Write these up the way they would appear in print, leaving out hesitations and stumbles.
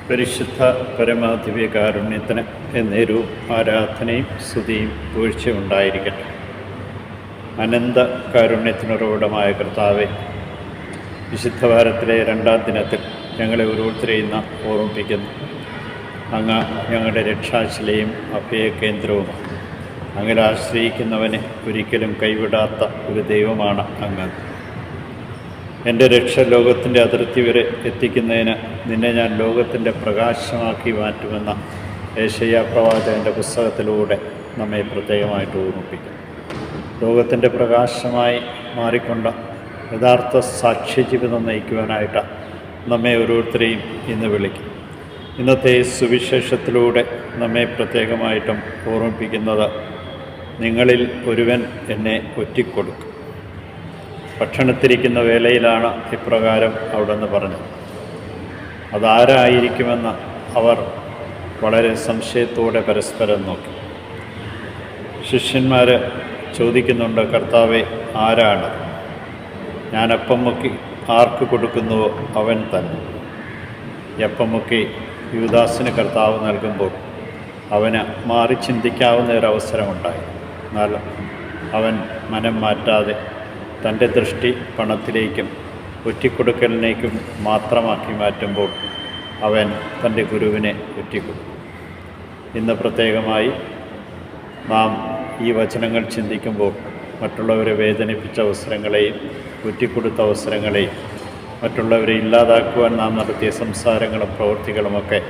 പരിശുദ്ധ പരമാധിവ്യകാരുണ്യത്തിന് എന്നേരവും ആരാധനയും സ്തുതിയും വീഴ്ചയും ഉണ്ടായിരിക്കട്ടെ. അനന്ത കാരുണ്യത്തിനുറവിടമായ കർത്താവെ, വിശുദ്ധ വാരത്തിലെ 2-ാം ദിനത്തിൽ ഞങ്ങളെ ഓരോരുത്തരെയും ഓർമ്മിപ്പിക്കുന്നു. അങ്ങ് ഞങ്ങളുടെ രക്ഷാശിലയും അഭയകേന്ദ്രവുമാണ്. അങ്ങനെ ആശ്രയിക്കുന്നവനെ ഒരിക്കലും കൈവിടാത്ത ഒരു ദൈവമാണ് അങ്ങ്. എൻ്റെ രക്ഷ ലോകത്തിൻ്റെ അതിർത്തി വരെ എത്തിക്കുന്നതിന് നിന്നെ ഞാൻ ലോകത്തിൻ്റെ പ്രകാശമാക്കി മാറ്റുമെന്ന യെശയ്യാ പ്രവാചകൻ്റെ പുസ്തകത്തിലൂടെ നമ്മെ പ്രത്യേകമായിട്ട് ഓർമ്മിപ്പിക്കുന്നു. ലോകത്തിൻ്റെ പ്രകാശമായി മാറിക്കൊണ്ട് യഥാർത്ഥ സാക്ഷ്യജീവിതം നയിക്കുവാനായിട്ട് നമ്മെ ഓരോരുത്തരെയും ഇന്ന് വിളിക്കും. ഇന്നത്തെ സുവിശേഷത്തിലൂടെ നമ്മെ പ്രത്യേകമായിട്ടും ഓർമ്മിപ്പിക്കുന്നത്, നിങ്ങളിൽ ഒരുവൻ എന്നെ ഒറ്റിക്കൊടുക്കും. ഭക്ഷണത്തിരിക്കുന്ന വേളയിലാണ് ഇപ്രകാരം അവിടുന്ന് പറഞ്ഞത്. അതാരായിരിക്കുമെന്ന് അവർ വളരെ സംശയത്തോടെ പരസ്പരം നോക്കി. ശിഷ്യന്മാർ ചോദിക്കുന്നുണ്ട്, കർത്താവെ, ആരാണ്? ഞാൻ അപ്പം മുക്കി ആർക്ക് കൊടുക്കുന്നുവോ അവൻ തന്നെ. അപ്പം മുക്കി യൂദാസിന് കർത്താവ് നൽകുമ്പോൾ അവന് മാറി ചിന്തിക്കാവുന്ന ഒരവസരമുണ്ടായി. എന്നാൽ അവൻ മനം മാറ്റാതെ തൻ്റെ ദൃഷ്ടി പണത്തിലേക്കും ഒറ്റിക്കൊടുക്കലിനേക്കും മാത്രമാക്കി മാറ്റുമ്പോൾ അവൻ തൻ്റെ ഗുരുവിനെ ഒറ്റിക്കൊടുക്കും. ഇന്ന് പ്രത്യേകമായി നാം ഈ വചനങ്ങൾ ചിന്തിക്കുമ്പോൾ മറ്റുള്ളവരെ വേദനിപ്പിച്ച അവസരങ്ങളെയും ഒറ്റിക്കൊടുത്ത അവസരങ്ങളെയും മറ്റുള്ളവരെ ഇല്ലാതാക്കുവാൻ നാം നടത്തിയ സംസാരങ്ങളും പ്രവൃത്തികളുമൊക്കെ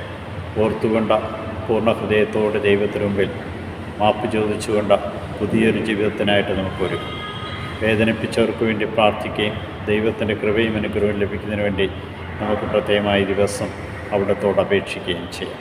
ഓർത്തുകൊണ്ട് പൂർണ്ണ ഹൃദയത്തോടെ ദൈവത്തിനു മുമ്പിൽ മാപ്പ് ചോദിച്ചുകൊണ്ട് പുതിയൊരു ജീവിതത്തിനായിട്ട് നമുക്കൊരുക്കും. വേദനിപ്പിച്ചവർക്ക് വേണ്ടി പ്രാർത്ഥിക്കുകയും ദൈവത്തിൻ്റെ കൃപയും അനുഗ്രഹവും ലഭിക്കുന്നതിന് വേണ്ടി നമുക്ക് പ്രത്യേകമായ ദിവസം അവിടത്തോട് അപേക്ഷിക്കുകയും ചെയ്യാം.